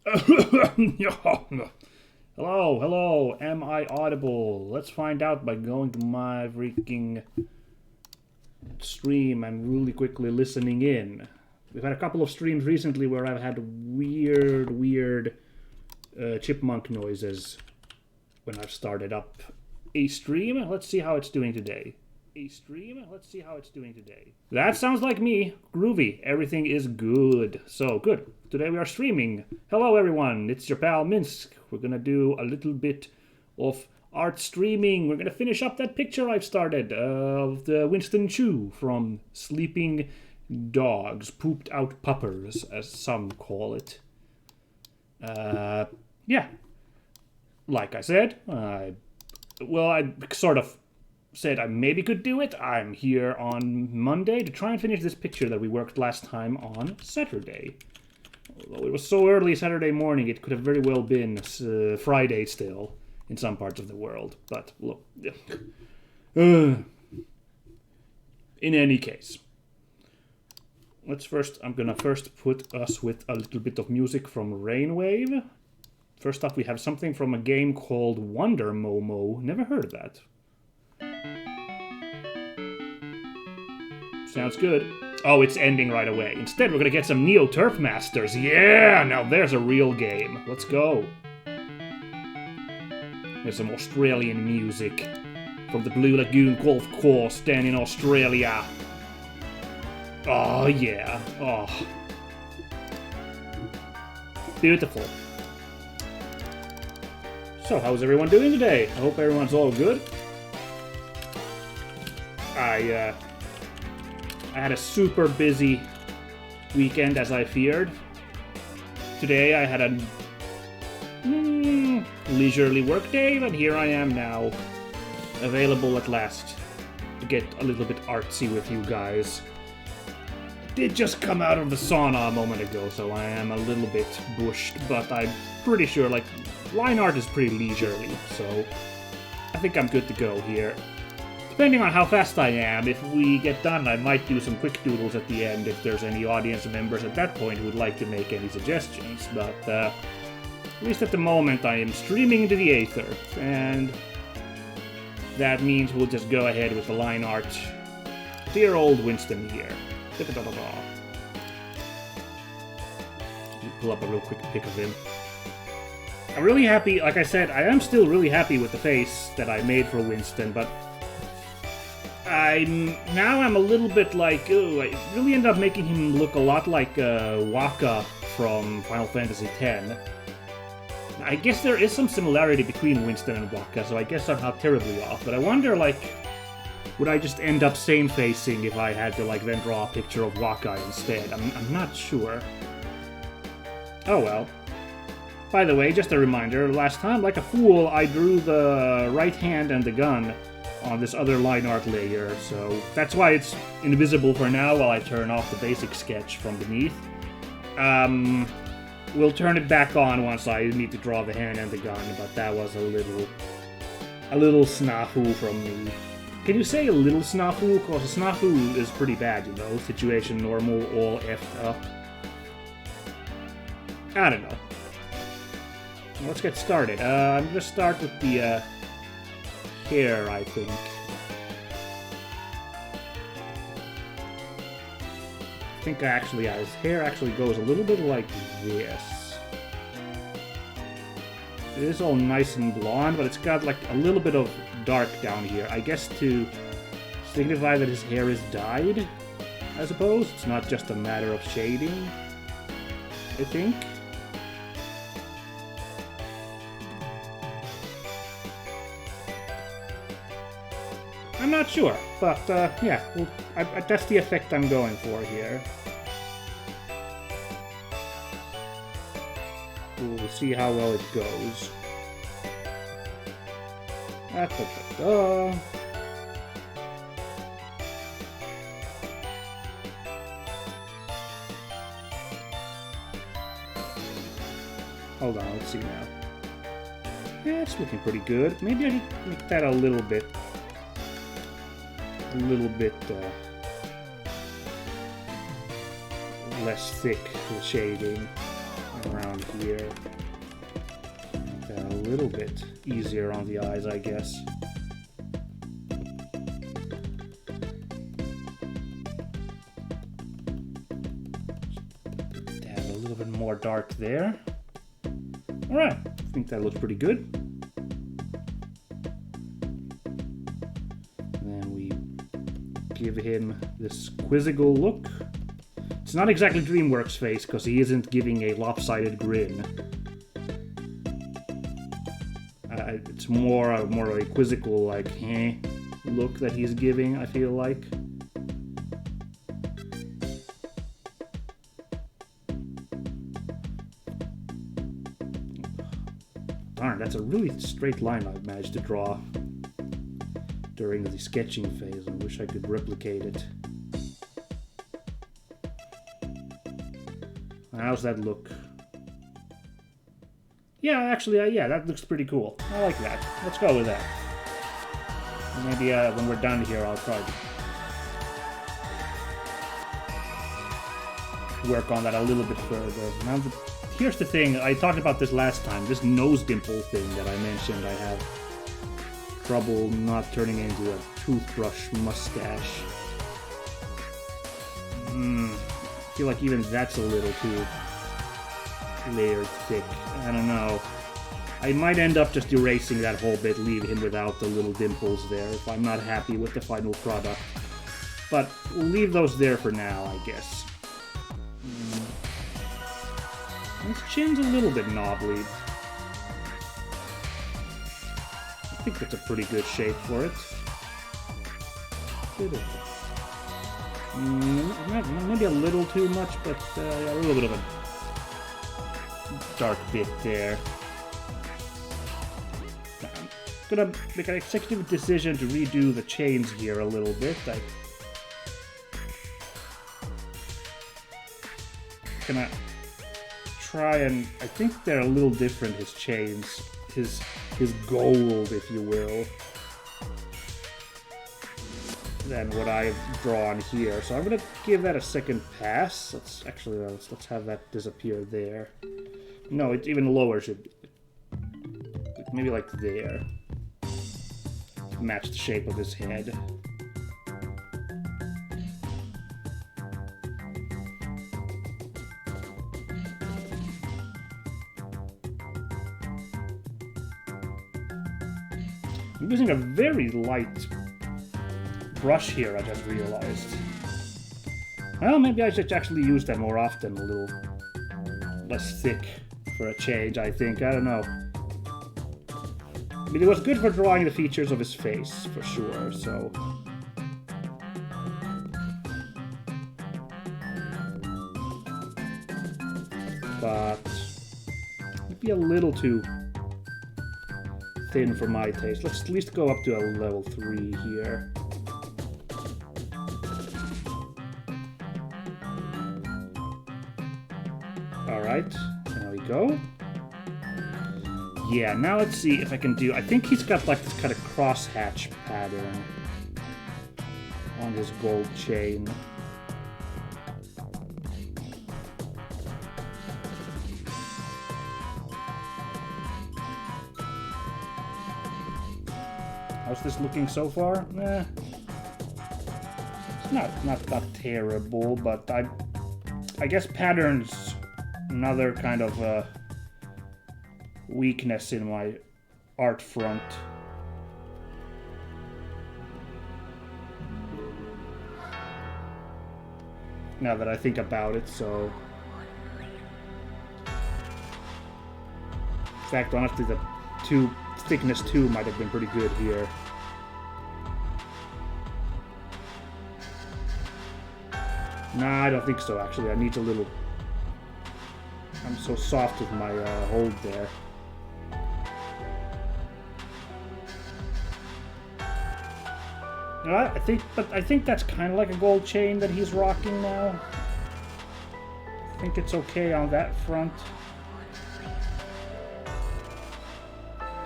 Hello, hello, am I audible? Let's find out by going to my freaking stream and really quickly listening in. We've had a couple of streams recently where I've had weird chipmunk noises when I've started up a stream. Let's see how it's doing today. That sounds like me. Groovy. Everything is good. So, good. Today we are streaming. Hello, everyone. It's your pal Minsk. We're gonna do a little bit of art streaming. We're gonna finish up that picture I've started of the Winston Chew from Sleeping Dogs. Pooped out puppers, as some call it. Yeah. Like I said, I sort of said I maybe could do it. I'm here on Monday to try and finish this picture that we worked last time on Saturday. Although it was so early Saturday morning, it could have very well been Friday still in some parts of the world. But look, in any case, I'm gonna first put us with a little bit of music from Rainwave. First off, we have something from a game called Wonder Momo. Never heard of that. Sounds good. Oh, it's ending right away. Instead, we're gonna get some Neo Turf Masters. Yeah, now there's a real game. Let's go. There's some Australian music from the Blue Lagoon Golf Course down in Australia. Oh, yeah. Oh. Beautiful. So, how's everyone doing today? I hope everyone's all good. I had a super busy weekend, as I feared. Today I had a leisurely work day, but here I am now, available at last to get a little bit artsy with you guys. I did just come out of the sauna a moment ago, so I am a little bit bushed, but I'm pretty sure, line art is pretty leisurely, so I think I'm good to go here. Depending on how fast I am, if we get done, I might do some quick doodles at the end if there's any audience members at that point who would like to make any suggestions. But at least at the moment, I am streaming into the aether, and that means we'll just go ahead with the line art. Dear old Winston here. Pull up a real quick pic of him. I'm really happy, like I said, I am still really happy with the face that I made for Winston, but I'm a little bit like, ooh, I really ended up making him look a lot like Waka from Final Fantasy X. I guess there is some similarity between Winston and Waka, so I guess I'm not terribly off, but I wonder, would I just end up same-facing if I had to, then draw a picture of Waka instead? I'm not sure. Oh well. By the way, just a reminder, last time, like a fool, I drew the right hand and the gun on this other line art layer, so that's why it's invisible for now while I turn off the basic sketch from beneath. We'll turn it back on once I need to draw the hand and the gun, but that was a little snafu from me. Can you say a little snafu? Because a snafu is pretty bad, situation normal, all effed up. I don't know. Let's get started. I'm gonna start with the hair, I think. His hair actually goes a little bit like this. It is all nice and blonde, but it's got a little bit of dark down here. I guess to signify that his hair is dyed, I suppose. It's not just a matter of shading, I think. I'm not sure, but yeah, that's the effect I'm going for here. We'll see how well it goes. Hold on, let's see now. Yeah, it's looking pretty good. Maybe I need to make that a little bit less thick with shading. around here. Make that a little bit easier on the eyes, I guess. Dab a little bit more dark there. Alright, I think that looks pretty good. And then we give him this quizzical look. It's not exactly DreamWorks face, because he isn't giving a lopsided grin. It's more of a quizzical, like, look that he's giving, I feel like. Darn, that's a really straight line I've managed to draw during the sketching phase. I wish I could replicate it. How's that look? Yeah, actually, yeah, that looks pretty cool. I like that. Let's go with that. Maybe when we're done here, I'll try to work on that a little bit further. Now, here's the thing. I talked about this last time. This nose dimple thing that I mentioned, I have trouble not turning into a toothbrush mustache. I feel like even that's a little too layered thick. I don't know. I might end up just erasing that whole bit, leave him without the little dimples there if I'm not happy with the final product. But we'll leave those there for now, I guess. His chin's a little bit knobbly. I think that's a pretty good shape for it. Maybe a little too much, but a little bit of a dark bit there. I'm gonna make an executive decision to redo the chains here a little bit. I'm gonna try and... I think they're a little different, his chains. His gold, if you will, than what I've drawn here. So I'm gonna give that a second pass. Let's have that disappear there. No, it's even lower. Should be maybe like there. To match the shape of his head. I'm using a very light brush here, I just realized. Well, maybe I should actually use that more often, a little less thick for a change, I think. I don't know. I mean, it was good for drawing the features of his face, for sure, so... But... maybe a little too thin for my taste. Let's at least go up to a level 3 here. Alright, there we go. Yeah, now let's see if I can do... I think he's got like this kind of crosshatch pattern on his gold chain. How's this looking so far? It's not terrible, but I guess patterns another kind of weakness in my art front. Now that I think about it, so... In fact, honestly, the thickness 2 might have been pretty good here. Nah, I don't think so, actually. I need a little... I'm so soft with my hold there. I think that's kind of like a gold chain that he's rocking now. I think it's okay on that front.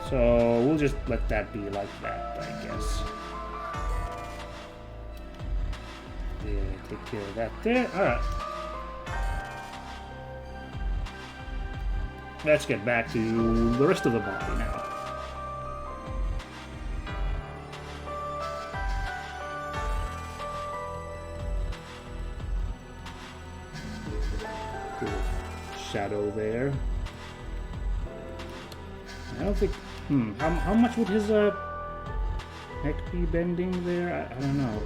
So we'll just let that be like that, I guess. Yeah, take care of that there. Alright. let's get back to the rest of the body now. Cool. Shadow there. I don't think... How much would his neck be bending there? I don't know.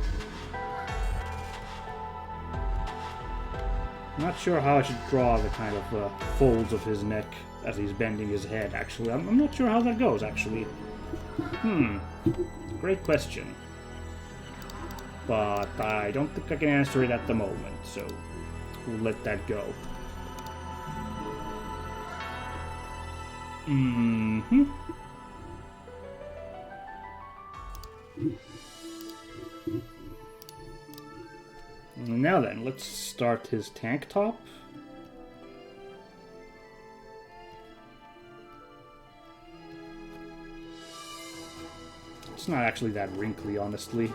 I'm not sure how I should draw the kind of folds of his neck as he's bending his head, actually. I'm not sure how that goes, actually. Great question. But I don't think I can answer it at the moment, so we'll let that go. Now then, let's start his tank top. It's not actually that wrinkly, honestly.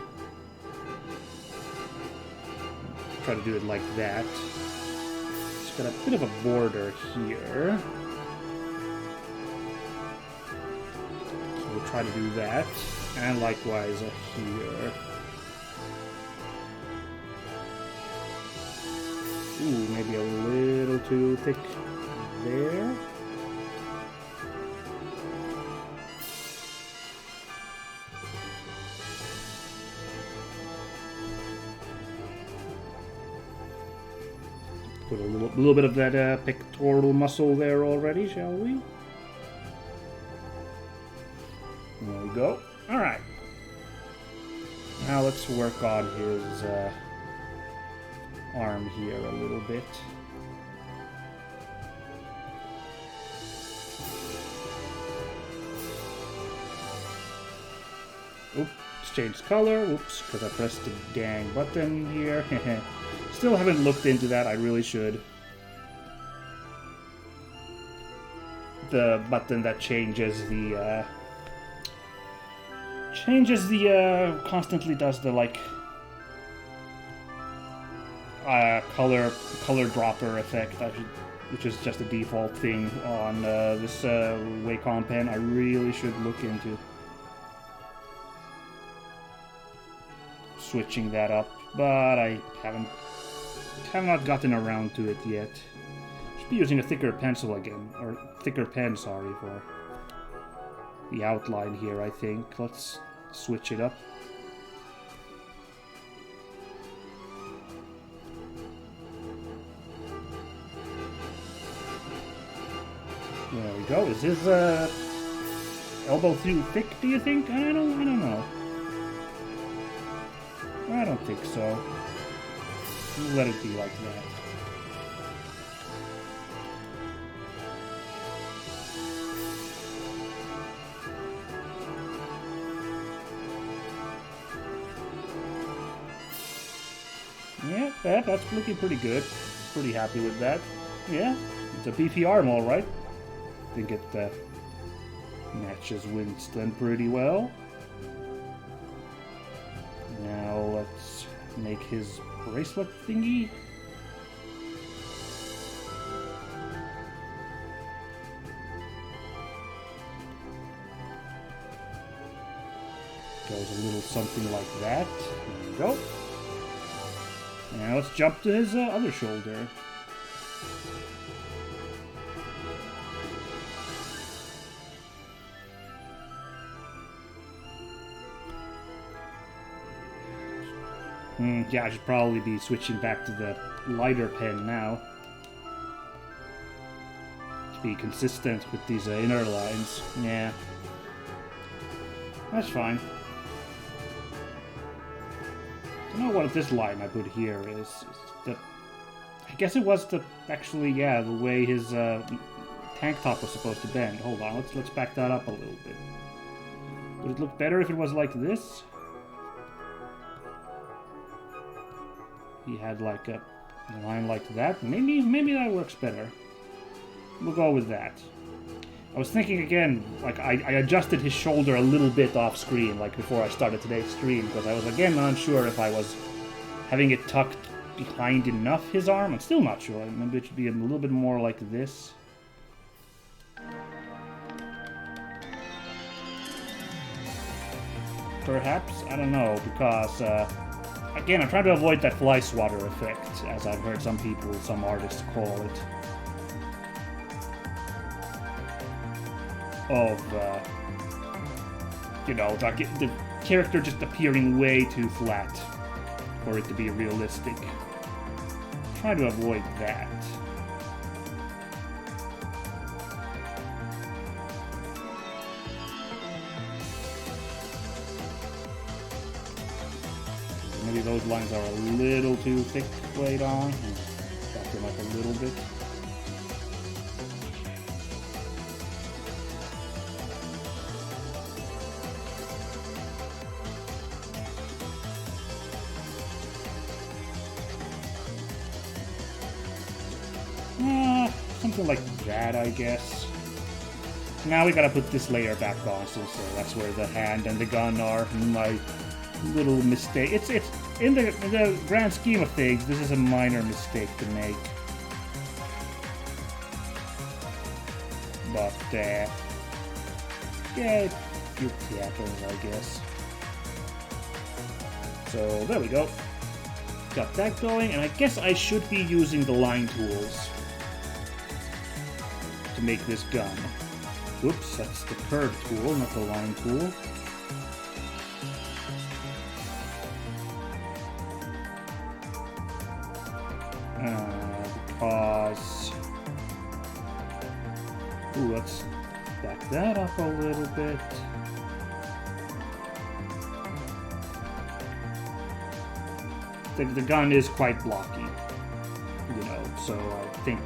Try to do it like that. It's got a bit of a border here. So we'll try to do that. And likewise here. Ooh, maybe a little too thick there. Put a little bit of that pectoral muscle there already, shall we? There we go. All right. Now let's work on his arm here a little bit. Oops, changed color. Oops, because I pressed the dang button here. Still haven't looked into that. I really should. The button that changes the constantly does the like color dropper effect, which is just a default thing on this Wacom pen. I really should look into switching that up, but I have not gotten around to it yet. Should be using a thicker pencil again, or thicker pen, sorry, for the outline here, I think. Let's switch it up. There we go. Is his elbow too thick, do you think? I don't know. I don't think so. We'll let it be like that. Yeah, that's looking pretty good. Pretty happy with that. Yeah, it's a beefy arm, all right. I think it matches Winston pretty well. Now let's make his bracelet thingy. Goes a little something like that. There we go. Now let's jump to his other shoulder. Yeah, I should probably be switching back to the lighter pen now. To be consistent with these inner lines. Yeah. That's fine. I don't know what this line I put here is. I guess it was actually, yeah, the way his tank top was supposed to bend. Hold on, let's back that up a little bit. Would it look better if it was like this? He had like a line like that. Maybe that works better. We'll go with that. I was thinking again, like I adjusted his shoulder a little bit off screen, like before I started today's stream, because I was again unsure if I was having it tucked behind enough his arm. I'm still not sure. Maybe it should be a little bit more like this. Perhaps? I don't know, because, again, I'm trying to avoid that fly swatter effect, as I've heard some people, some artists call it. Of, you know, the character just appearing way too flat for it to be realistic. Try to avoid that. Maybe those lines are a little too thick laid on. Back them up a little bit. Something like that, I guess. Now we gotta put this layer back on, since that's where the hand and the gun are. My little mistake. It's in the grand scheme of things, this is a minor mistake to make. But yeah, it happens, I guess. So there we go. Got that going, and I guess I should be using the line tools to make this gun. Whoops, that's the curve tool, not the line tool. Because... Ooh, let's back that up a little bit. The gun is quite blocky, you know, so I think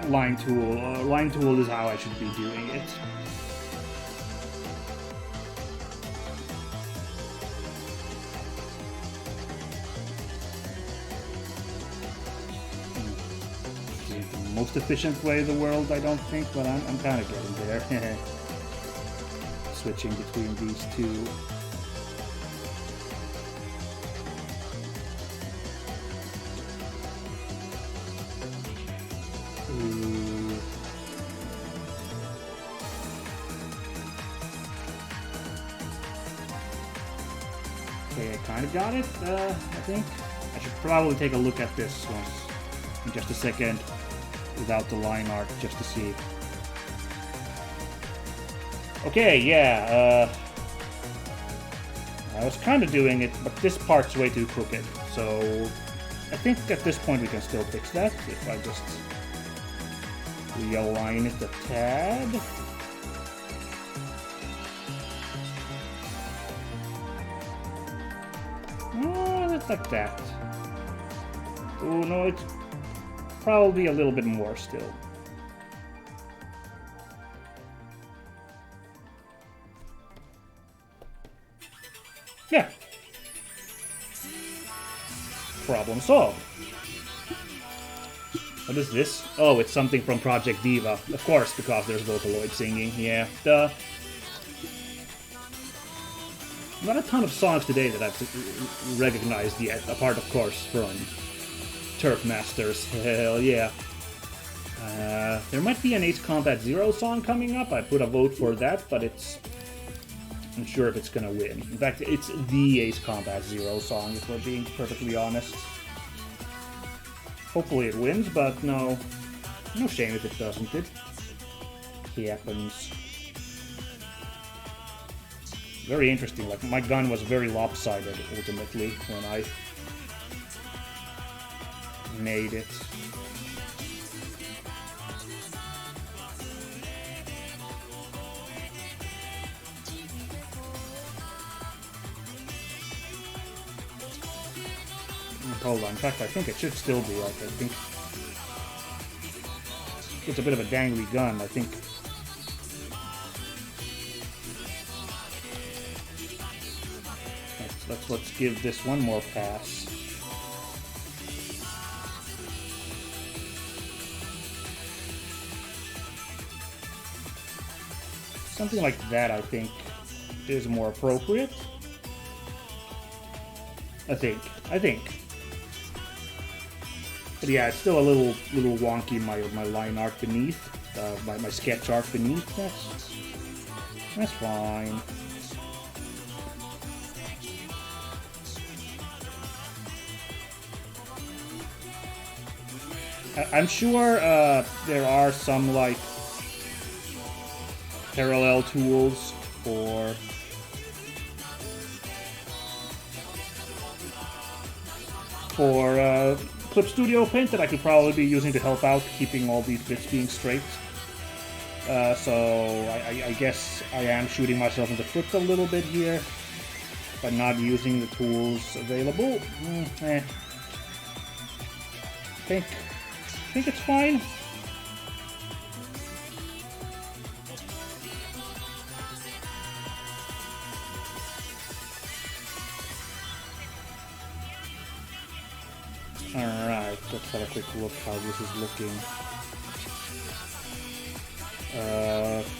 line tool is how I should be doing it. Isn't the most efficient way in the world, I don't think, but I'm kind of getting there. Switching between these two. Okay, I kind of got it, I think. I should probably take a look at this once in just a second without the line art, just to see. Okay, yeah, I was kind of doing it, but this part's way too crooked, so I think at this point we can still fix that if I just realign it a tad. Like that. Oh no, it's probably a little bit more still. Yeah. Problem solved. What is this? Oh, it's something from Project Diva. Of course, because there's Vocaloid singing. Yeah, duh. Not a ton of songs today that I've recognized yet, apart, of course, from Turf Masters. Hell yeah. There might be an Ace Combat Zero song coming up. I put a vote for that, but I'm not sure if it's gonna win. In fact, it's the Ace Combat Zero song, if we're being perfectly honest. Hopefully it wins, but no shame if it doesn't. It happens. Very interesting, like my gun was very lopsided ultimately when I made it. Hold on, in fact I think it should still be like, I think it's a bit of a dangly gun, I think. Let's give this one more pass. Something like that, I think, is more appropriate. I think. But yeah, it's still a little wonky, my line art beneath, my sketch art beneath. That's fine. I'm sure there are some like parallel tools for Clip Studio Paint that I could probably be using to help out keeping all these bits being straight. So I guess I am shooting myself in the foot a little bit here by not using the tools available. I think it's fine. Alright, let's have a quick look how this is looking.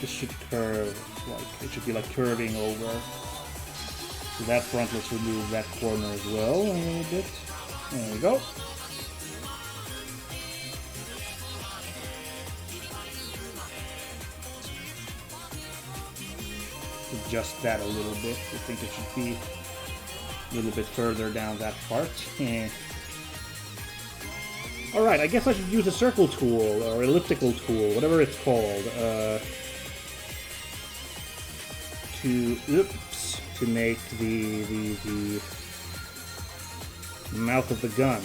This should curve, it should be like curving over. So that front, let's remove that corner as well a little bit. There we go. Adjust that a little bit. I think it should be a little bit further down that part. Alright, I guess I should use a circle tool, or elliptical tool, whatever it's called, to make the mouth of the gun.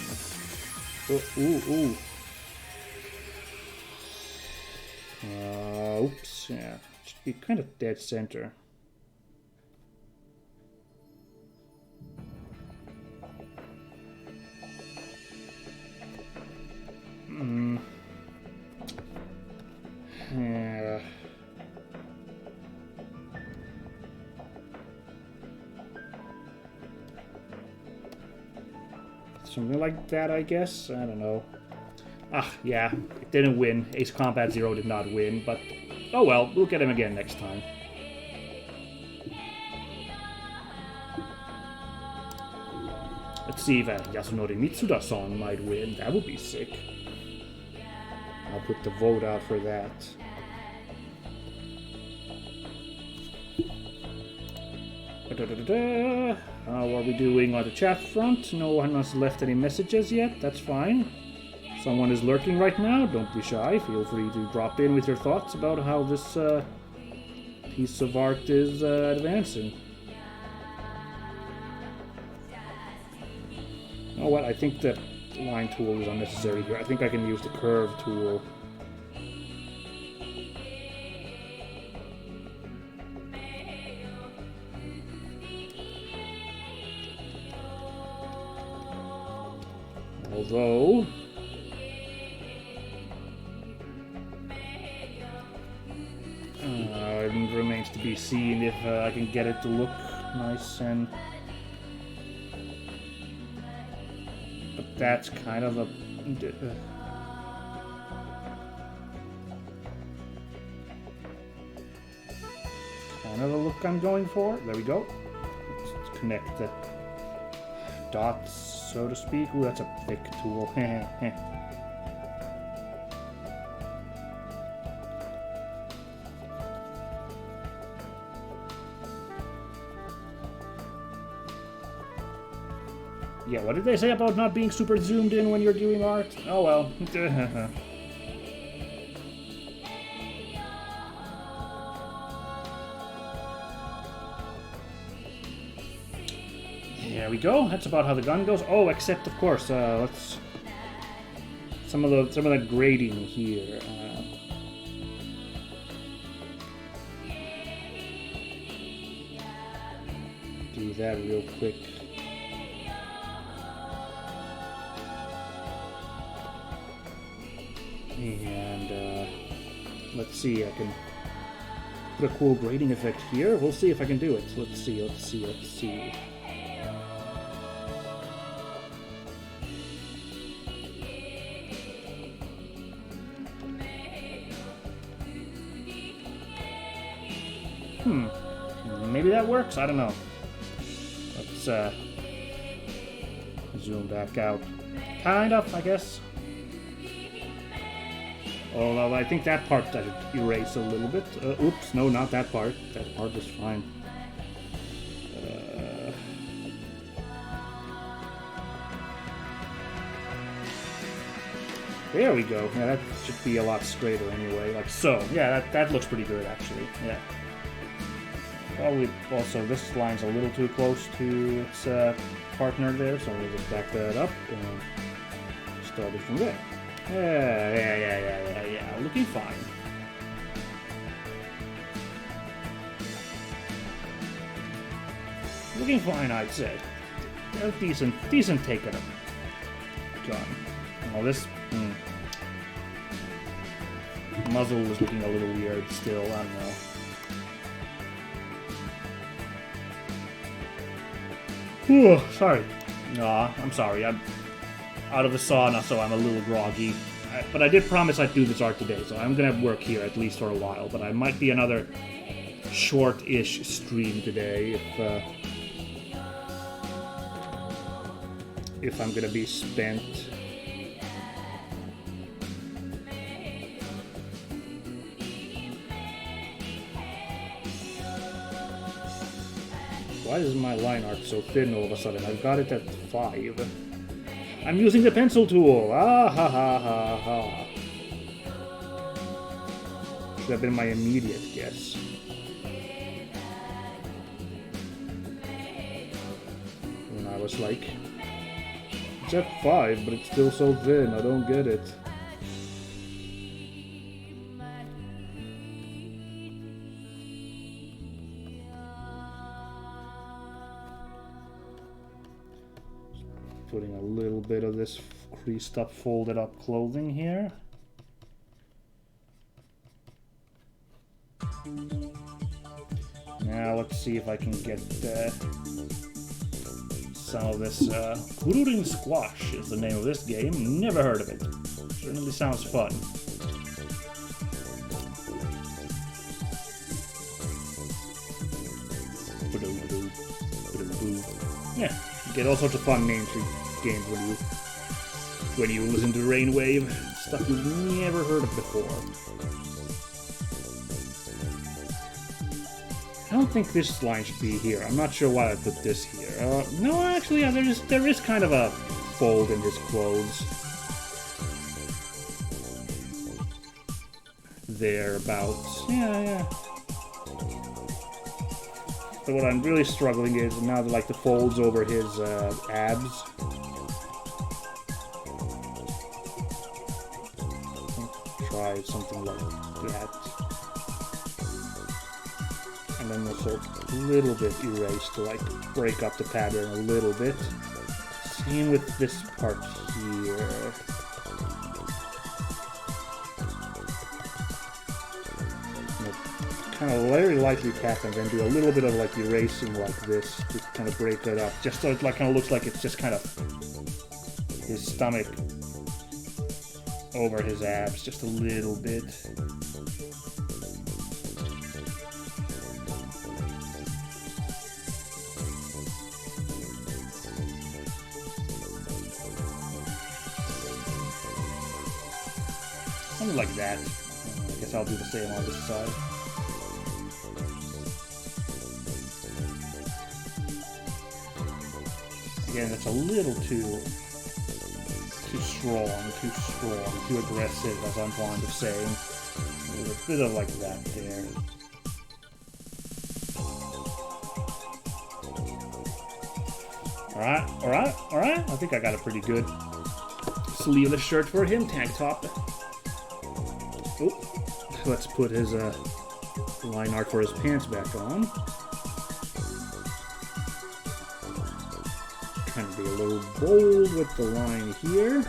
Oops, yeah, should be kind of dead center. Yeah. Something like that, I guess. I don't know. Yeah, it didn't win. Ace Combat Zero did not win, but oh well, we'll get him again next time. Let's see if Yasunori Mitsuda-san might win. That would be sick. I'll put the vote out for that. How are we doing on the chat front? No one has left any messages yet. That's fine. Someone is lurking right now. Don't be shy. Feel free to drop in with your thoughts about how this piece of art is advancing. You know what? I think that line tool is unnecessary here. I think I can use the curve tool. Although it remains to be seen if I can get it to look nice and. But that's kind of a. Kind of a look I'm going for. There we go. Let's connect the dots, so to speak. Ooh, that's a thick tool. Yeah, what did they say about not being super zoomed in when you're doing art? Oh well. There we go. That's about how the gun goes. Oh, except of course, let's some of the grading here. Do that real quick. And let's see. I can put a cool grading effect here. We'll see if I can do it. Let's see. Maybe that works? I don't know. Let's zoom back out. Kind of, I guess. Although I think that part I should erase a little bit. Oops, no, not that part. That part is fine. There we go. Yeah, that should be a lot straighter anyway. Like so. Yeah, that looks pretty good actually. Yeah. Probably also this line's a little too close to its partner there, so we'll just back that up and start it from there. Yeah. Looking fine. Looking fine, I'd say. A decent take at a gun. Oh, this muzzle is looking a little weird still. I don't know. Ooh, sorry. Aw, I'm sorry. I'm out of the sauna, so I'm a little groggy. But I did promise I'd do this art today, so I'm gonna work here at least for a while. But I might be another short-ish stream today if I'm gonna be spent. Why is my line art so thin all of a sudden? I've got it at 5. I'm using the pencil tool. Ah ha ha ha ha. Should have been my immediate guess. When I was like, it's at 5, but it's still so thin. I don't get it. Putting a little bit of this creased up, folded up clothing here. Now let's see if I can get some of this. Kururin Squash is the name of this game. Never heard of it. Certainly sounds fun. Yeah, you get all sorts of fun names for games when you listen to Rainwave. Stuff you've never heard of before. I don't think this line should be here. I'm not sure why I put this here. No, actually, yeah, there is kind of a fold in his clothes. Thereabouts. Yeah. So what I'm really struggling is now like the folds over his abs. Try something like that. And then also a little bit erased to like break up the pattern a little bit. Same with this part here. Kind of very lightly tap and then do a little bit of like erasing like this to kind of break it up, just so it like kind of looks like it's just kind of his stomach over his abs, just a little bit. Something like that. I guess I'll do the same on this side. Again, it's a little too strong, too aggressive, as I'm fond of saying. There's a bit of like that there. Alright. I think I got a pretty good sleeveless shirt for him, tank top. Oh, let's put his line art for his pants back on. Kind of be a little bold with the line here.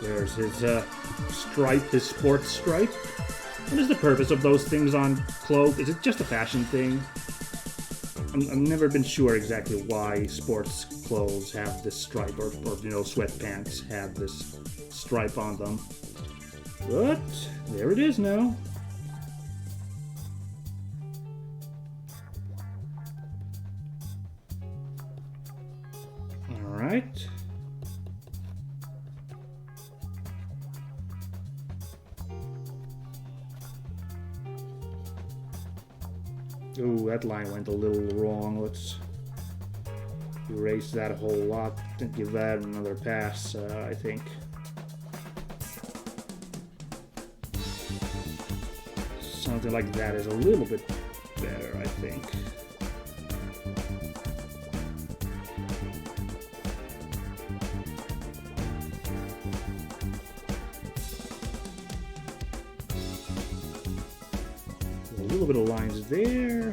There's his stripe, his sports stripe. What is the purpose of those things on clothes? Is it just a fashion thing? I've never been sure exactly why sports clothes have this stripe, or you know, sweatpants have this stripe on them. But there it is now. Alright. Ooh, that line went a little wrong. Let's erase that whole lot and give that another pass, I think. Something like that is a little bit better, I think. A little bit of lines there.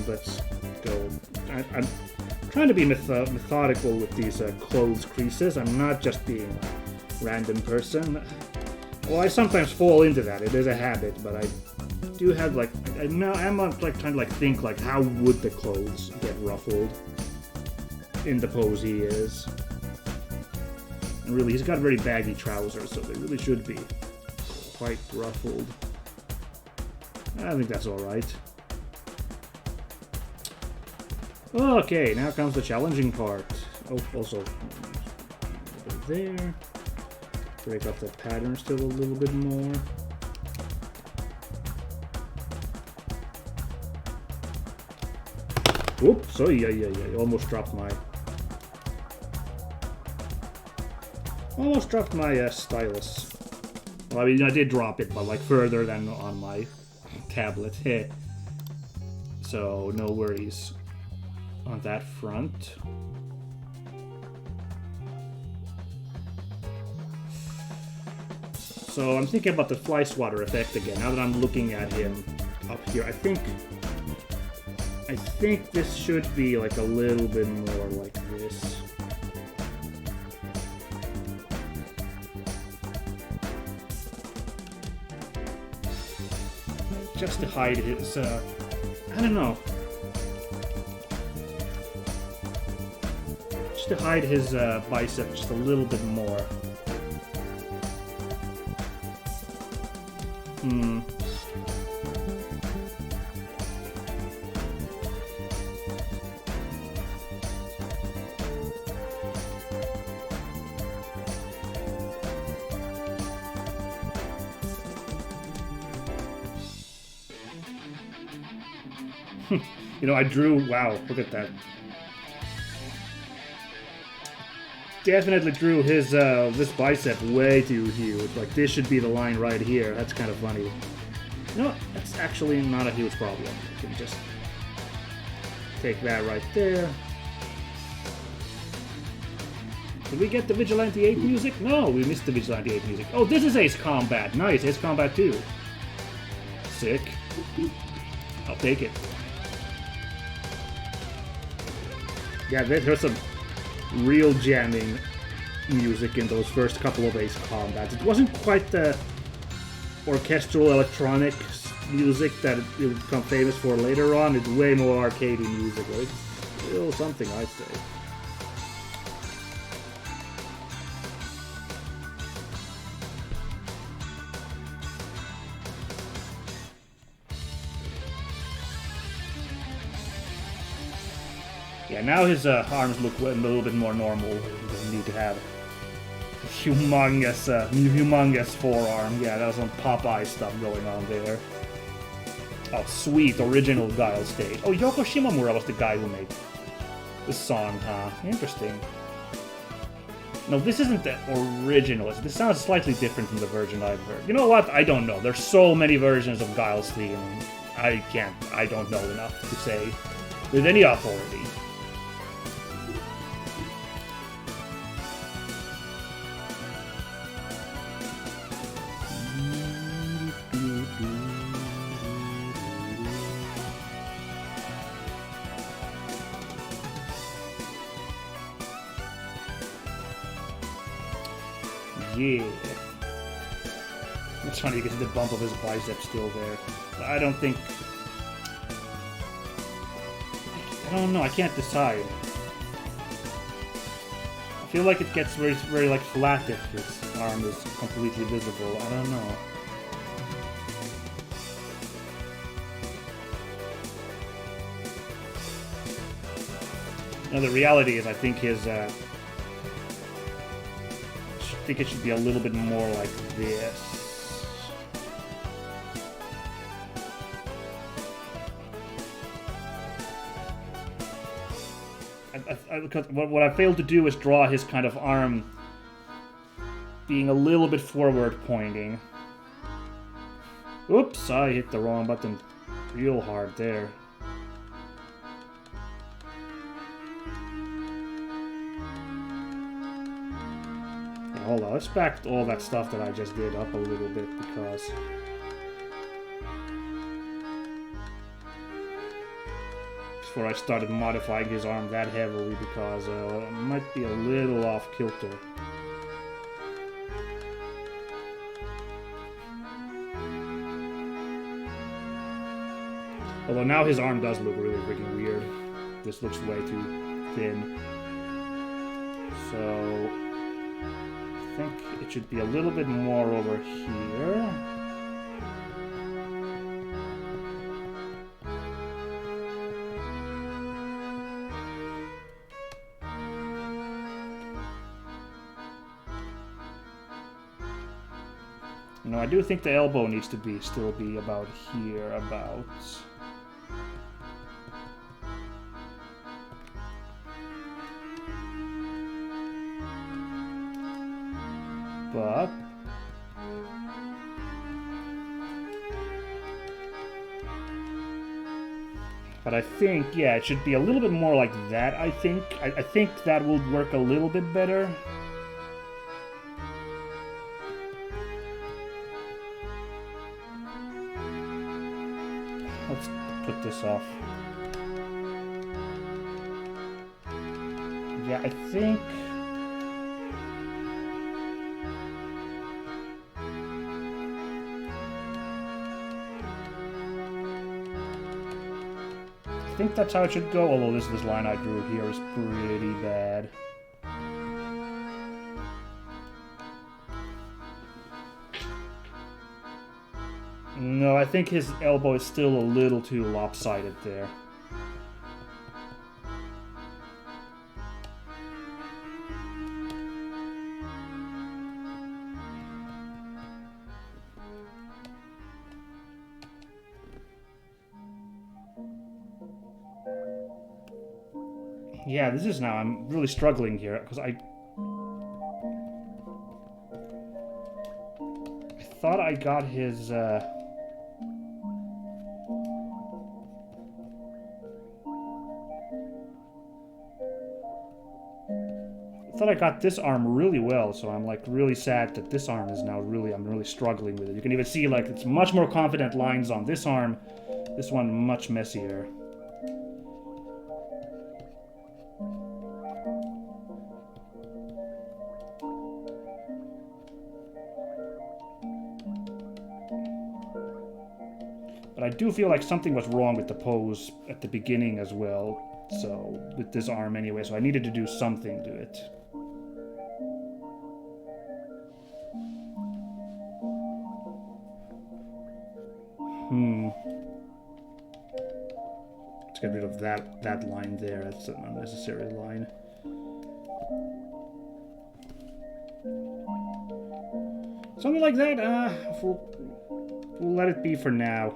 Let's go. I'm trying to be methodical with these clothes creases. I'm not just being a random person. Well, I sometimes fall into that. It is a habit, but I do have like I'm like trying to like think like how would the clothes get ruffled in the pose he is. And really, he's got very baggy trousers, so they really should be quite ruffled. I think that's all right. Okay, now comes the challenging part. Oh, also there. Break up the pattern still a little bit more. Oops, so yeah. Almost dropped my stylus. Well, I mean, I did drop it, but like further than on my tablet. So no worries on that front. So I'm thinking about the fly swatter effect again. Now that I'm looking at him up here, I think this should be like a little bit more like this. Just to hide his, I don't know. Just to hide his bicep just a little bit more. You know, I drew, wow, look at that. Definitely drew his, this bicep way too huge. Like, this should be the line right here. That's kind of funny. You know what? That's actually not a huge problem. I can just take that right there. Did we get the Vigilante 8 music? No, we missed the Vigilante 8 music. Oh, this is Ace Combat. Nice, Ace Combat 2. Sick. I'll take it. Yeah, there's some real jamming music in those first couple of Ace Combats. It wasn't quite the orchestral electronic music that it would become famous for later on. It's way more arcadey music. It's still something, I'd say. Yeah, now his arms look a little bit more normal. He doesn't need to have a humongous forearm. Yeah, that was some Popeye stuff going on there. Oh, sweet, original Guile stage. Oh, Yoko Shimomura was the guy who made this song, huh? Interesting. No, this isn't the original. This sounds slightly different from the version I've heard. You know what? I don't know. There's so many versions of Guile's theme. I don't know enough to say with any authority. Yeah. It's funny because the bump of his bicep still there. I don't think... I don't know, I can't decide. I feel like it gets very, very like flat if his arm is completely visible. I don't know. No, the reality is I think his I think it should be a little bit more like this. Because what I failed to do is draw his kind of arm being a little bit forward pointing. Oops, I hit the wrong button real hard there. Now, hold on, let's back all that stuff that I just did up a little bit because... before I started modifying his arm that heavily because it might be a little off kilter. Although now his arm does look really freaking weird. This looks way too thin. So I think it should be a little bit more over here. No, I do think the elbow needs to still be about here, about. But I think, yeah, it should be a little bit more like that, I think. I think that will work a little bit better. Let's put this off. Yeah, I think... I think that's how it should go, although this line I drew here is pretty bad. No, I think his elbow is still a little too lopsided there. Yeah, this is now, I'm really struggling here, because I thought I got his, I thought I got this arm really well, so I'm like really sad that this arm is now really, I'm really struggling with it. You can even see like it's much more confident lines on this arm, this one much messier. But I do feel like something was wrong with the pose at the beginning as well, so with this arm anyway, so I needed to do something to it. Let's get rid of that line there, that's an unnecessary line. Something like that, we'll let it be for now.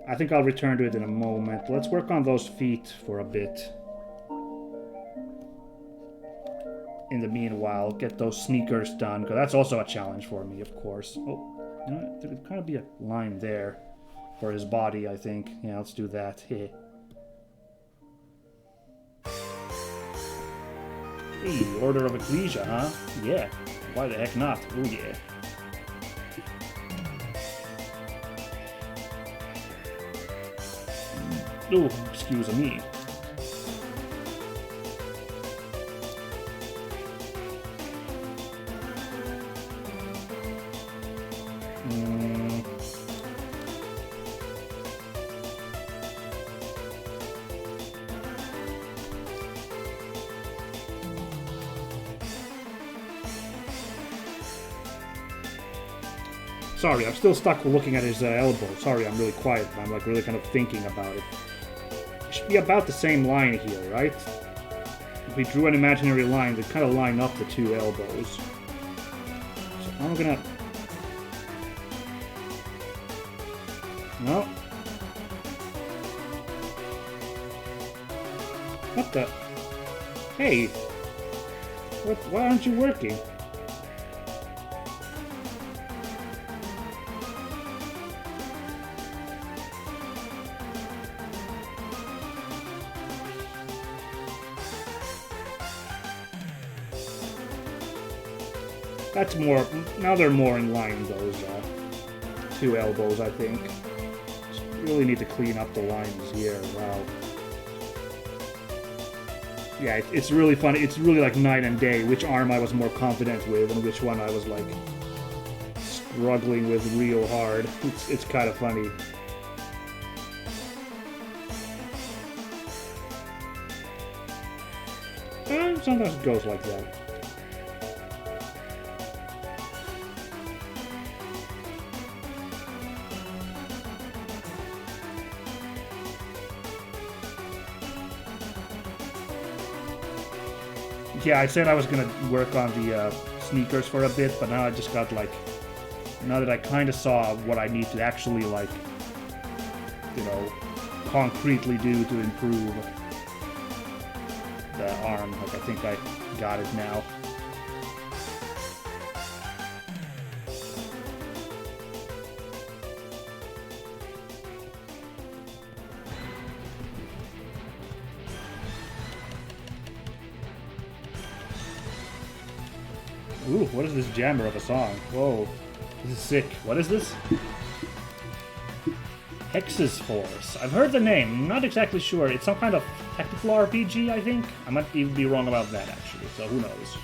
I think I'll return to it in a moment. Let's work on those feet for a bit. In the meanwhile, get those sneakers done, because that's also a challenge for me, of course. Oh, you know, there could kind of be a line there for his body, I think. Yeah, let's do that. Hey, Order of Ecclesia, huh? Yeah, why the heck not? Oh, yeah. Oh, excuse me. Sorry, I'm still stuck looking at his elbow. Sorry, I'm really quiet. I'm like really kind of thinking about it. It should be about the same line here, right? If we drew an imaginary line that kind of line up the two elbows. So I'm gonna... No. What the? Hey! Why aren't you working? That's more... Now they're more in line, those two elbows, I think. Just really need to clean up the lines here. Wow. Yeah, it's really funny. It's really like night and day which arm I was more confident with and which one I was like struggling with real hard. It's kind of funny. Sometimes it goes like that. Yeah, I said I was gonna work on the sneakers for a bit, but now I just got like, now that I kind of saw what I need to actually like, you know, concretely do to improve the arm, like I think I got it now. Ooh, what is this jammer of a song? Whoa, this is sick. What is this? Hex's Force. I've heard the name. I'm not exactly sure. It's some kind of tactical RPG, I think. I might even be wrong about that, actually, so who knows.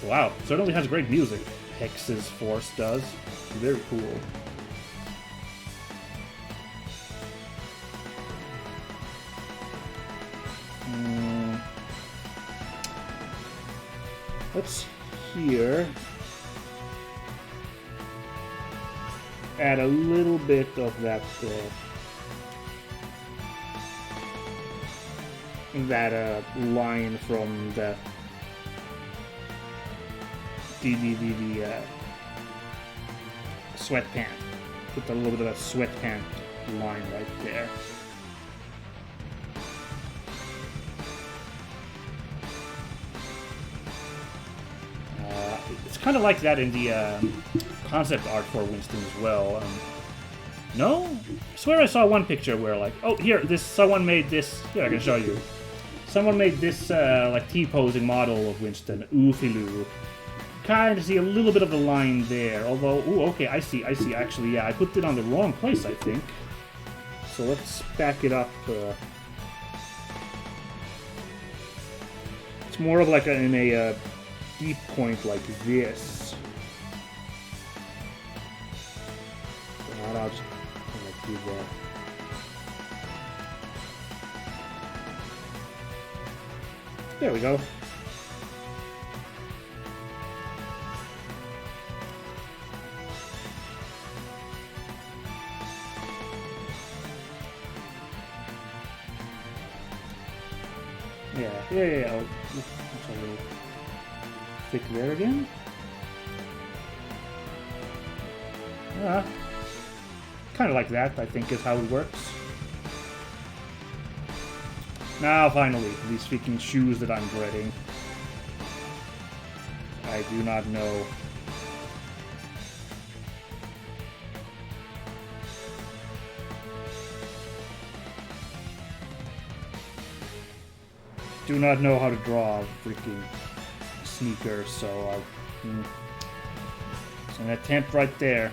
Wow, certainly has great music. Hex's Force does. Very cool. Let's here add a little bit of that line from the sweatpant. Put a little bit of that sweatpant line right there. It's kind of like that in the concept art for Winston as well. No? I swear I saw one picture where like, oh, here, someone made this. Here, I can show you. Someone made this like T-posing model of Winston, Oofiloo. Kind of see a little bit of the line there, although, ooh, okay, I see, actually, yeah, I put it on the wrong place, I think. So let's back it up. It's more of like in a deep point like this. So I'll just like do that. There we go. Yeah. Oh, thick there again. Yeah. Kind of like that, I think, is how it works. Now, finally, these freaking shoes that I'm dreading. I do not know. Do not know how to draw a freaking sneaker, so it's an attempt right there.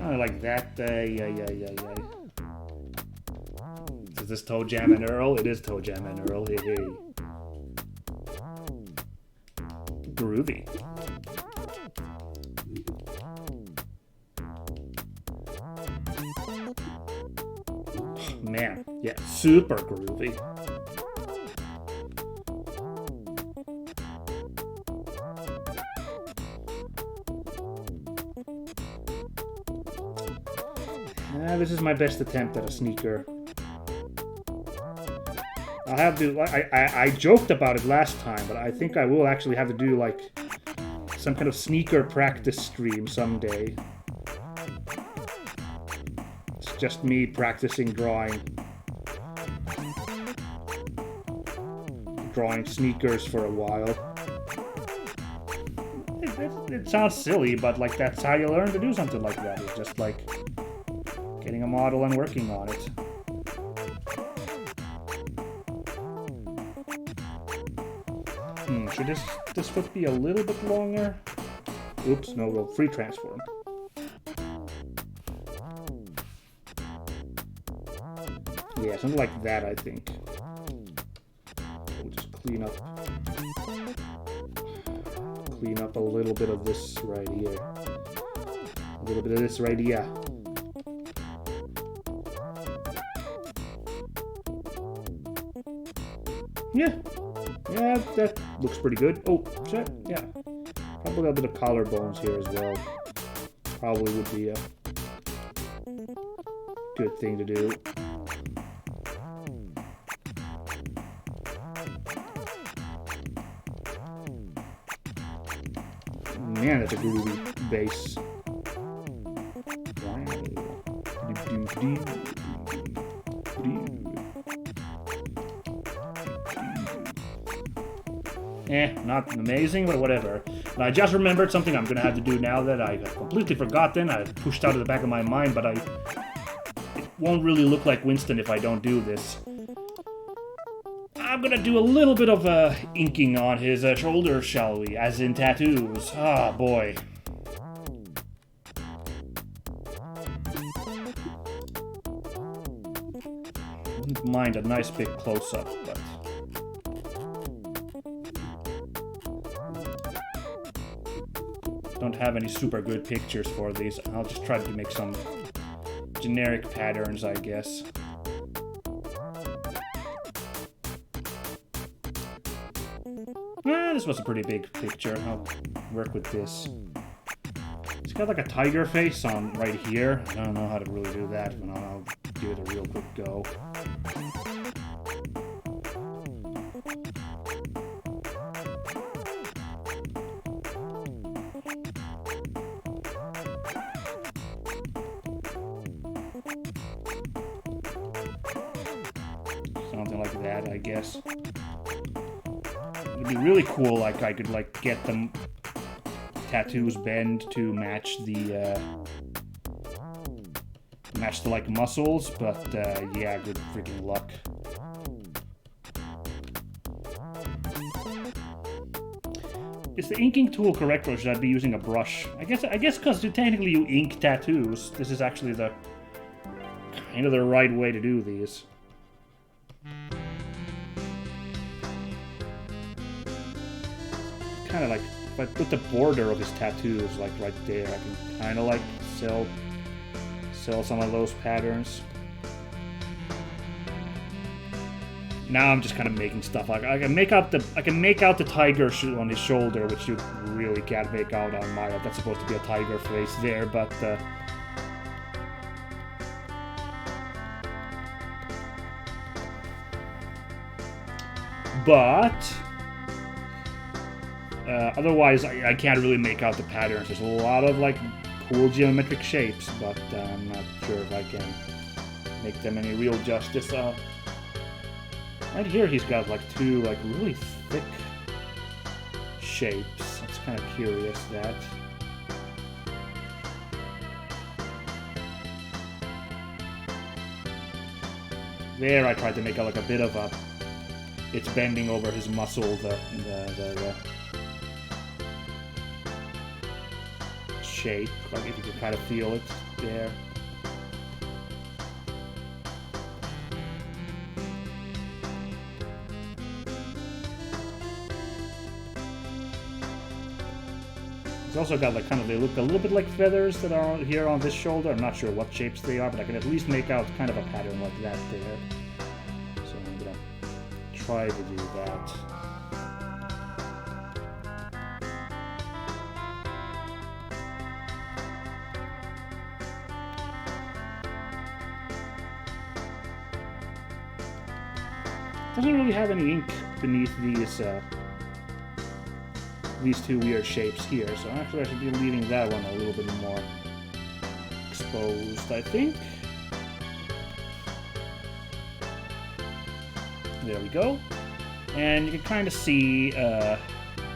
Oh, like that. Yeah. Is this Toe Jam and Earl? It is Toe Jam and Earl. Hey. Groovy. Yeah, super groovy. This is my best attempt at a sneaker. I'll have to. I joked about it last time, but I think I will actually have to do like some kind of sneaker practice stream someday. It's just me practicing drawing sneakers for a while. It sounds silly, but like that's how you learn to do something like that. It's just like getting a model and working on it. Should this foot be a little bit longer? Oops, no, we'll free transform. Yeah, something like that, I think. We'll just clean up a little bit of this right here. A little bit of this right here. Yeah, that looks pretty good. Oh, shit, yeah. Probably a bit of collarbones here as well. Probably would be a good thing to do. Man, that's a groovy bass. Not amazing, but whatever. And I just remembered something I'm gonna have to do now that I have completely forgotten. I pushed out of the back of my mind, but it won't really look like Winston if I don't do this. I'm gonna do a little bit of inking on his shoulders, shall we? As in tattoos. Ah, boy. Wouldn't mind a nice big close-up, but... don't have any super good pictures for these. I'll just try to make some generic patterns, I guess. This was a pretty big picture. I'll work with this. It's got like a tiger face on right here. I don't know how to really do that, but I'll give it a real quick go. Something like that, I guess. It'd be really cool, like I could like get the tattoos bend to match the like muscles, but yeah, good freaking luck. Is the inking tool correct, or should I be using a brush? I guess because technically you ink tattoos, this is actually the kind of the right way to do these. Kind of like, if I put the border of his tattoos like right there, I can kind of like sell some of those patterns. Now I'm just kind of making stuff. Like I can make out the tiger on his shoulder, which you really can't make out on my. That's supposed to be a tiger face there, but. Otherwise, I can't really make out the patterns. There's a lot of like cool geometric shapes, but I'm not sure if I can make them any real justice. Right here, he's got like two like really thick shapes. It's kind of curious that. There, I tried to make like a bit of a. It's bending over his muscle. The shape, like if you can kind of feel it there. It's also got like kind of, they look a little bit like feathers that are here on this shoulder. I'm not sure what shapes they are, but I can at least make out kind of a pattern like that there. try to do that. Doesn't really have any ink beneath these two weird shapes here, so actually I should be leaving that one a little bit more exposed, I think. There we go. And you can kind of see a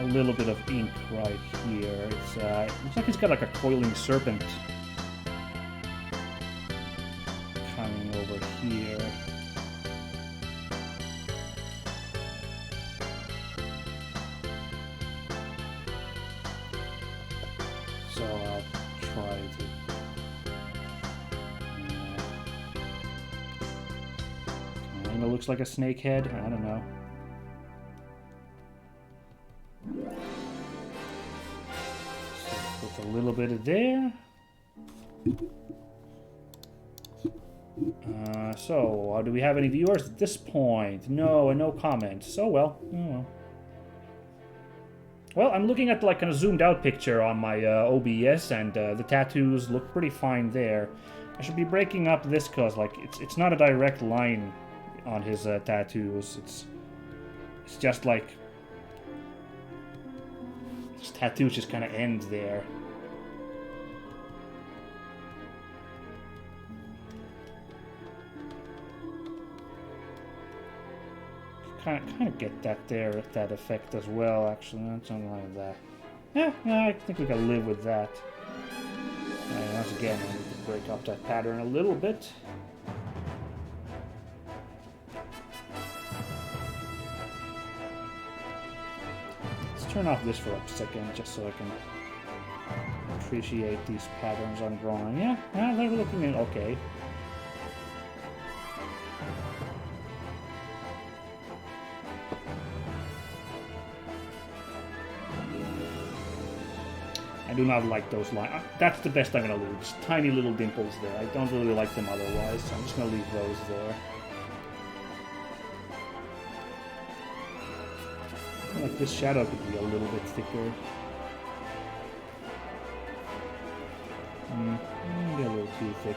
little bit of ink right here. It looks like it's got like a coiling serpent coming over here. So I'll try to... Kind of looks like a snake head. I don't know. So put a little bit of there. So, do we have any viewers at this point? No, and no comments. Oh well. Oh well. Well, I'm looking at like a zoomed out picture on my OBS, and the tattoos look pretty fine there. I should be breaking up this because like it's not a direct line on his tattoos. It's just like his tattoos just kind of end there. Kind of get that there, that effect as well, actually. Something like that. Yeah, I think we can live with that. And once again, I need to break up that pattern a little bit. Let's turn off this for a second, just so I can appreciate these patterns I'm drawing. Yeah, they're looking okay. I do not like those lines. That's the best I'm gonna leave. Just tiny little dimples there. I don't really like them otherwise, so I'm just gonna leave those there. I feel like this shadow could be a little bit thicker. Maybe a little too thick.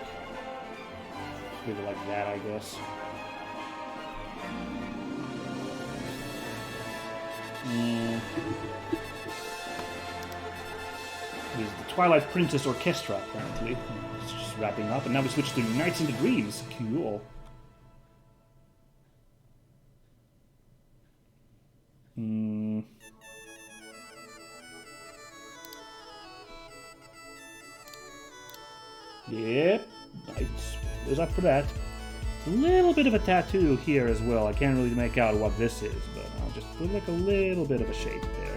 Leave it like that, I guess. Is the Twilight Princess Orchestra, apparently. It's just wrapping up, and now we switch to Nights in the Dreams. Cool. Yep. There's up for that. A little bit of a tattoo here as well. I can't really make out what this is, but I'll just put like a little bit of a shape there.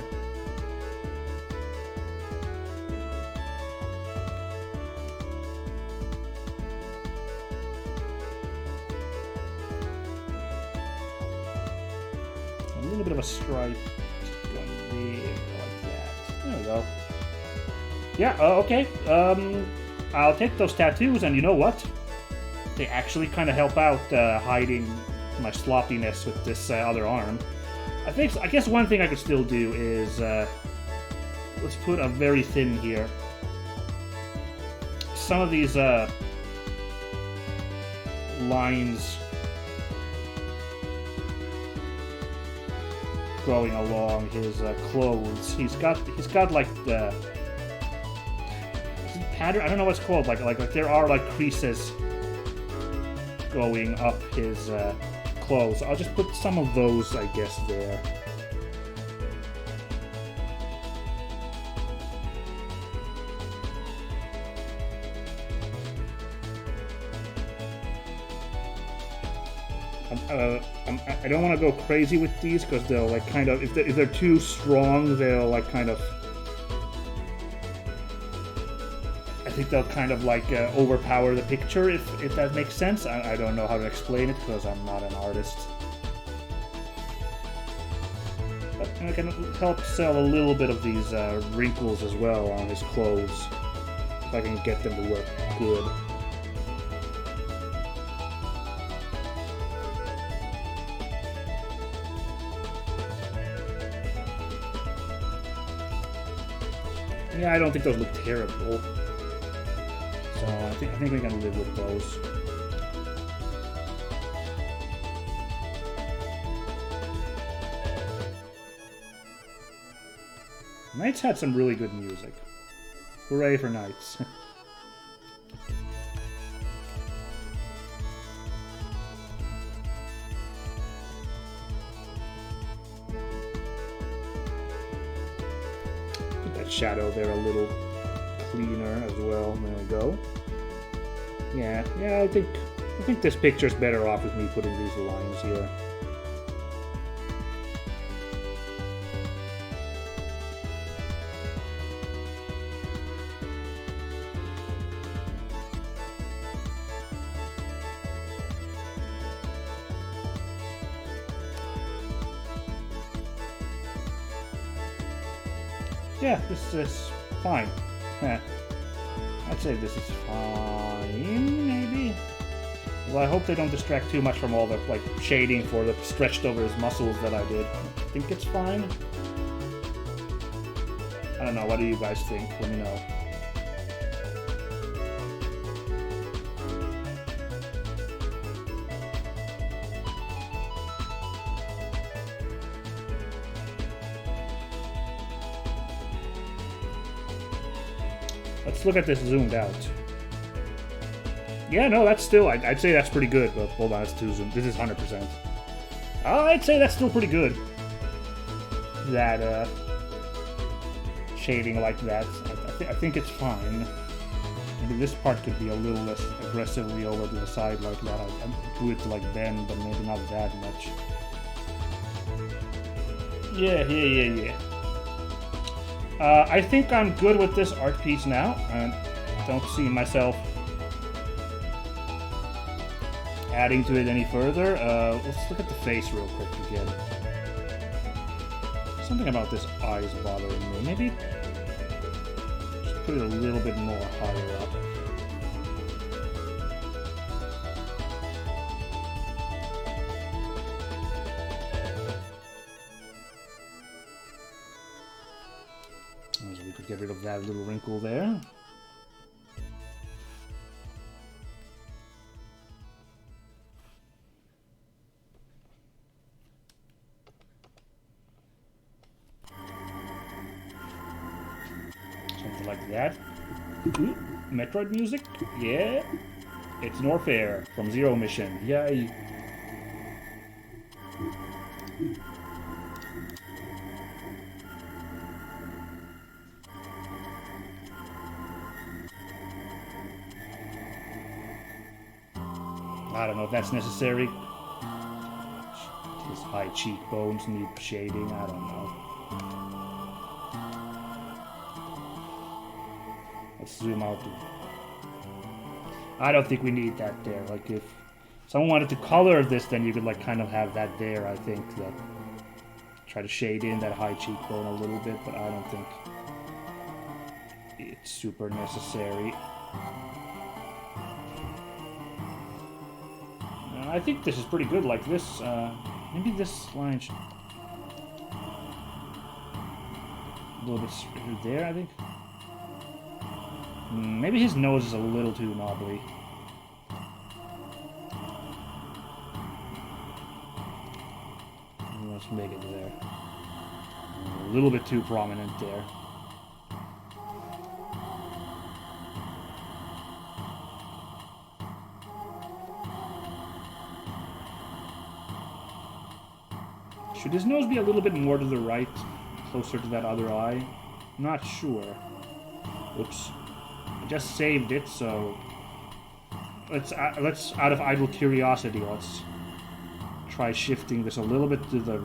Bit of a stripe going there, like that. There we go. Yeah, okay. I'll take those tattoos, and you know what? They actually kind of help out hiding my sloppiness with this other arm. I guess one thing I could still do is let's put a very thin here. Some of these lines going along his clothes. He's got like the pattern. I don't know what it's called. Like there are like creases going up his clothes. I'll just put some of those, I guess, there. I don't want to go crazy with these because they'll like kind of, if they're too strong, they'll like kind of, I think they'll kind of like overpower the picture, if that makes sense. I don't know how to explain it because I'm not an artist. But I can help sell a little bit of these wrinkles as well on his clothes, if I can get them to work good. Yeah, I don't think those look terrible. So I think we can live with those. Knights had some really good music. Hooray for Knights. Put that shadow there a little cleaner as well. There we go. Yeah, I think this picture's better off with me putting these lines here. Yeah, this is fine. I'd say this is fine, maybe? Well, I hope they don't distract too much from all the, like, shading for the stretched over his muscles that I did. I think it's fine. I don't know, what do you guys think? Let me know. Let's look at this zoomed out. Yeah, no, that's still, I'd say that's pretty good, but hold on, it's too zoomed. This is 100%. I'd say that's still pretty good. That, shading like that. I think it's fine. Maybe this part could be a little less aggressively over to the side like that. I do it to like bend, but maybe not that much. Yeah. I think I'm good with this art piece now. I don't see myself adding to it any further. Let's look at the face real quick again. Something about this eye is bothering me. Maybe just put it a little bit more higher up. So we could get rid of that little wrinkle there. Something like that. Ooh, Metroid music? Yeah. It's Norfair from Zero Mission. Yay. I don't know if that's necessary. His high cheekbones need shading. I don't know. Let's zoom out. I don't think we need that there. Like, if someone wanted to color this, then you could, like, kind of have that there, I think. That try to shade in that high cheekbone a little bit, but I don't think it's super necessary. I think this is pretty good like this. Maybe this line should... a little bit straighter there, I think. Maybe his nose is a little too knobbly. Let's make it there. A little bit too prominent there. Should his nose be a little bit more to the right, closer to that other eye? Not sure. Oops. I just saved it, so... Let's out of idle curiosity, let's try shifting this a little bit to the...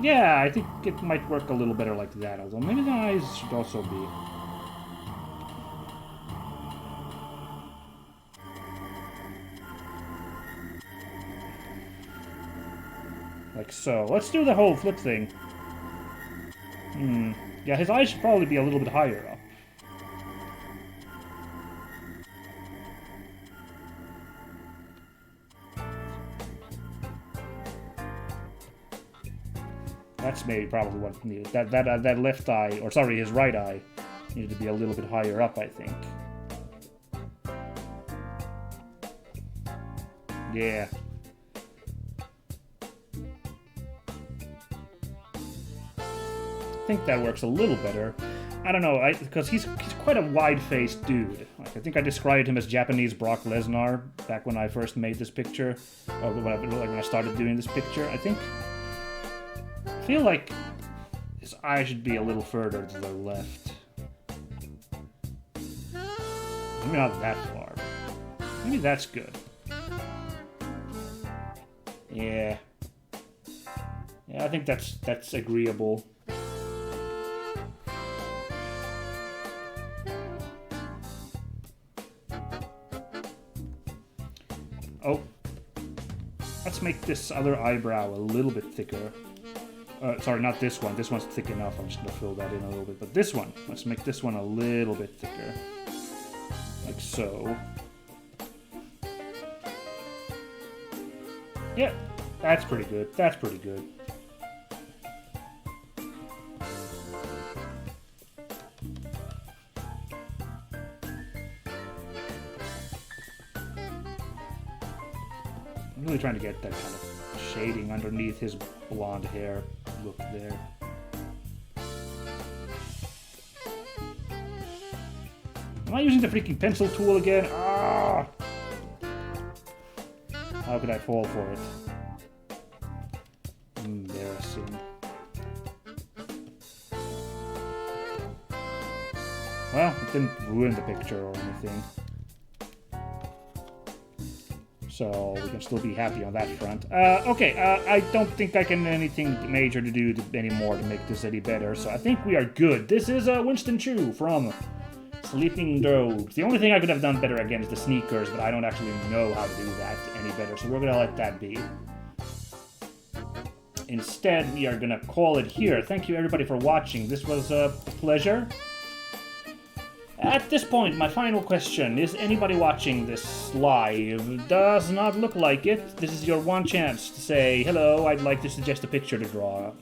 Yeah, I think it might work a little better like that, although maybe the eyes should also be... Like so. Let's do the whole flip thing. Yeah, his eyes should probably be a little bit higher up. That's maybe probably what needed. That left eye, or sorry, his right eye, needed to be a little bit higher up, I think. Yeah. I think that works a little better. I don't know, because he's quite a wide-faced dude. Like, I think I described him as Japanese Brock Lesnar back when I first made this picture, or when I started doing this picture. I feel like his eye should be a little further to the left. Maybe not that far. Maybe that's good. Yeah. Yeah, I think that's agreeable. Oh, let's make this other eyebrow a little bit thicker. Sorry, not this one. This one's thick enough. I'm just going to fill that in a little bit. But this one, let's make this one a little bit thicker. Like so. Yeah, that's pretty good. That's pretty good. I'm really trying to get that kind of shading underneath his blonde hair look there. Am I using the freaking pencil tool again? Ah! How could I fall for it? Embarrassing. Well, it didn't ruin the picture or anything. So we can still be happy on that front. Okay, I don't think I can anything major to do anymore to make this any better, so I think we are good. This is Winston Chu from Sleeping Dogs. The only thing I could have done better again is the sneakers, but I don't actually know how to do that any better, so we're gonna let that be. Instead, we are gonna call it here. Thank you everybody for watching. This was a pleasure. At this point, my final question, is anybody watching this live? Does not look like it. This is your one chance to say, hello, I'd like to suggest a picture to draw.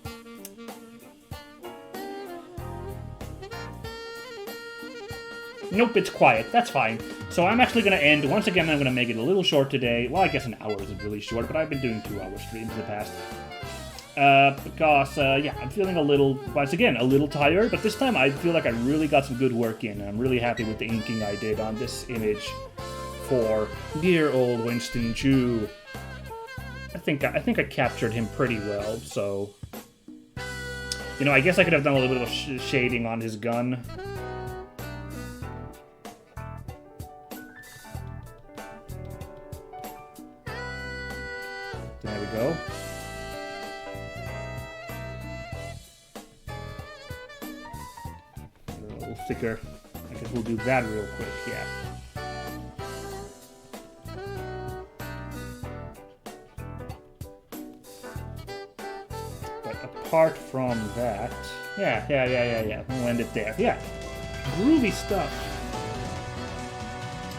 Nope, it's quiet. That's fine. So I'm actually going to end. Once again, I'm going to make it a little short today. Well, I guess an hour isn't really short, but I've been doing 2-hour streams in the past. Because, yeah, I'm feeling a little, once again, a little tired, but this time I feel like I really got some good work in, and I'm really happy with the inking I did on this image for dear old Winston Chu. I think I captured him pretty well, so... You know, I guess I could have done a little bit of shading on his gun. There we go. Thicker. I guess we'll do that real quick, yeah. But apart from that, yeah. We'll end it there. Yeah, groovy stuff.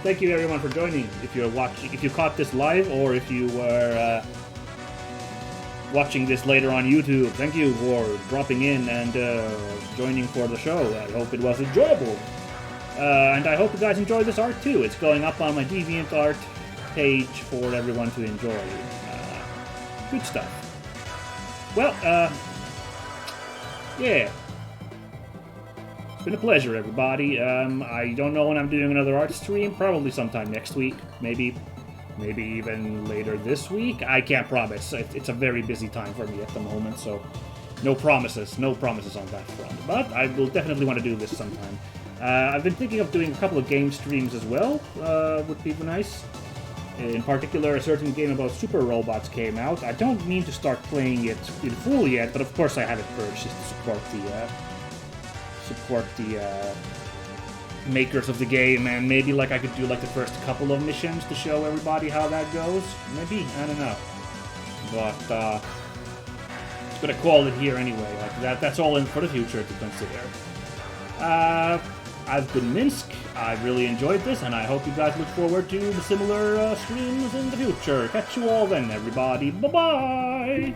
Thank you everyone for joining. If you're watching, if you caught this live, or if you were watching this later on YouTube, thank you for dropping in and joining for the show. I hope it was enjoyable. And I hope you guys enjoyed this art too. It's going up on my DeviantArt page for everyone to enjoy. Good stuff. Well, yeah. It's been a pleasure, everybody. I don't know when I'm doing another art stream. Probably sometime next week. Maybe even later this week. I can't promise. It's a very busy time for me at the moment, so no promises on that front. But I will definitely want to do this sometime. I've been thinking of doing a couple of game streams as well. Would be nice. In particular, a certain game about super robots came out. I don't mean to start playing it in full yet, but of course I have it purchased to support the makers of the game, and maybe like I could do like the first couple of missions to show everybody how that goes. Maybe, I don't know. But I'm gonna call it here anyway. Like that's all in for the future to consider. I've been Minsk. I really enjoyed this, and I hope you guys look forward to the similar streams in the future. Catch you all then, everybody. Bye-bye!